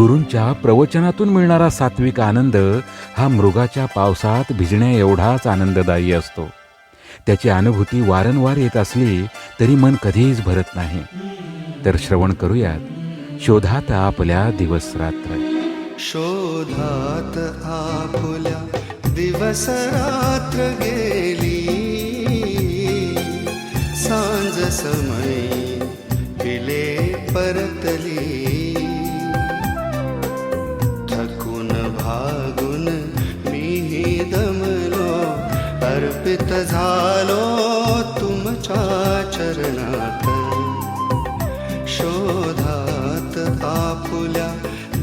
गुरूंच्या प्रवचनातून मिळणारा सात्विक आनंद हा मृगाच्या पावसात भिजण्या एवढाच आनंददायी असतो. त्याची अनुभूती वारंवार येत असली तरी मन कधीच भरत नाही. तर श्रवण करूयात शोधात आपल्या दिवस रात्र. शोधात आपुल्या दिवस रात्र गेली, सांज समयी पिले परतली. थकून भागून मीही दमलो, अर्पित झालो तुमच्या चरणात. शोधात आपुल्या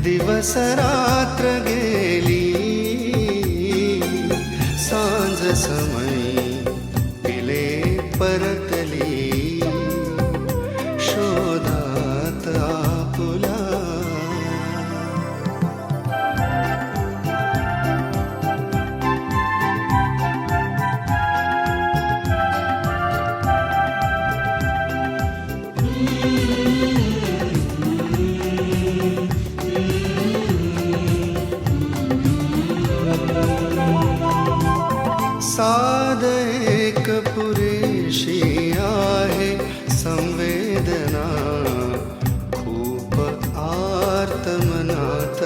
दिवस रात्र गेली, सांज समयी पिले परतली. शोधात आपुल्या. साध एक पुरेशी आहे संवेदना, खूप आर्त मनात.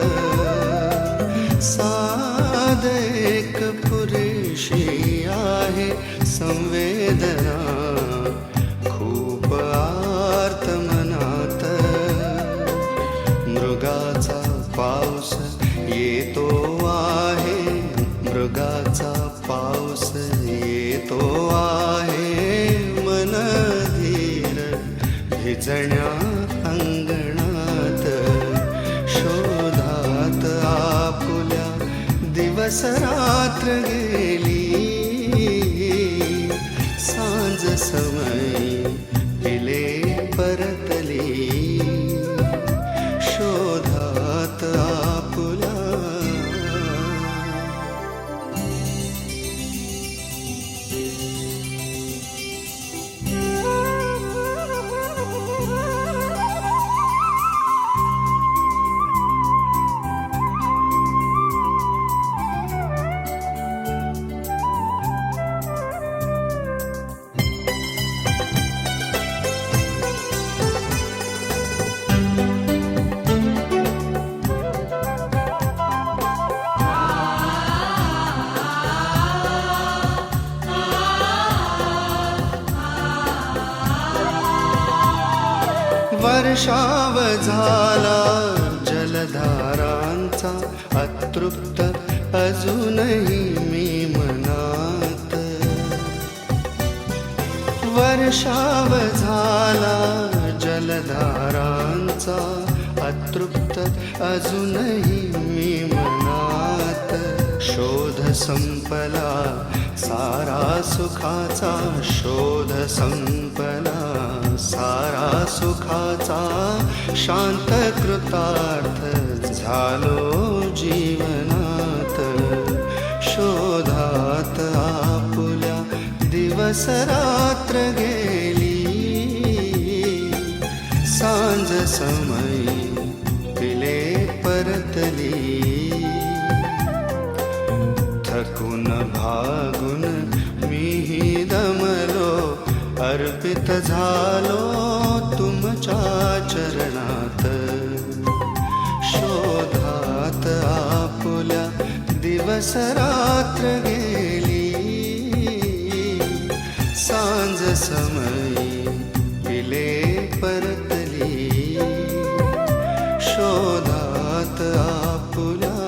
साध एक पुरेशी आहे संवेदना, खूप आर्त मनात. मृगाचा पाऊस येतो आहे, मृगाचा पाऊस येतो आहे. मन धीर भिजण्या अंगणात. शोधात आपुल्या दिवस रात्र गेली, सांज समयी पिले परतली. शोधात आपुल्या. वर्षाव झाला जलधारांचा, अतृप्त अजूनही मी मनात. वर्षाव झाला जलधारांचा, अतृप्त अजूनही मी मनात. शोध संपला सारा सुखाचा, शोध संपला सारा सुखाचा. शांत कृतार्थ झालो जीवनात. शोधात आपुल्या दिवस रात्र गेली, सांज समयी पिले परतली. थकून भागून मीही दमलो, अर्पित झालो तुमच्या चरणात. शोधात आपुल्या दिवस रात्र गेली, सांज समयी पिले परतली. शोधात आपुल्या.